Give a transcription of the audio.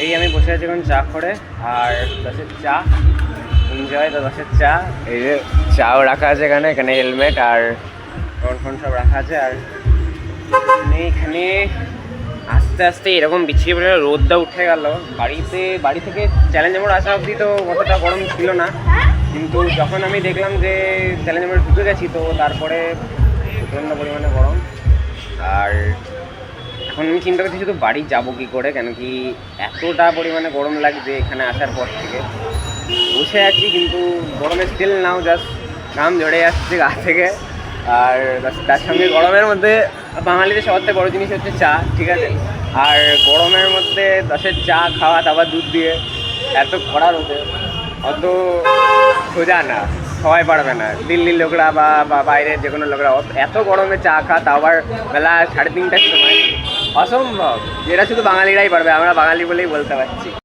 এই আমি বসে আছি এখন চা করে, আর দশের চা এনজয়। তো দশের চা, এই যে চাও রাখা আছে এখানে, এখানে হেলমেট আর ফোন সব রাখা আছে। আর এখানে আস্তে আস্তে এরকম বিছিয়ে পড়ে রোদটা উঠে গেল। বাড়ি থেকে চ্যালেঞ্জ মোড় আসা অবধি তো অতটা গরম ছিল না, কিন্তু যখন আমি দেখলাম যে চ্যালেঞ্জ মোড়ে ঢুকে গেছি, তো তারপরে প্রচণ্ড পরিমাণে গরম। আর এখন আমি চিন্তা করছি শুধু বাড়ি যাবো কী করে, কেন কি এতটা পরিমাণে গরম লাগছে এখানে আসার পর থেকে। বসে আছি কিন্তু গরমে স্টিল নাও জাস্ট ঘাম ঝরে যাচ্ছে গা থেকে। আর তার সঙ্গে গরমের মধ্যে বাঙালিদের সবার থেকে বড়ো জিনিস হচ্ছে চা, ঠিক আছে। আর গরমের মধ্যে দশের চা খাওয়া, তারপর দুধ দিয়ে, এত খরা রোদে অত সোজা না, সবাই পারবে না। দিল্লির লোকরা বা বাইরের যে কোনো লোকরা এত গরমে চা খা, তা আবার বেলা 3:30টার সময়, অসম্ভব। যেটা শুধু বাঙালিরাই পারবে, আমরা বাঙালি বলেই বলতে পারছি।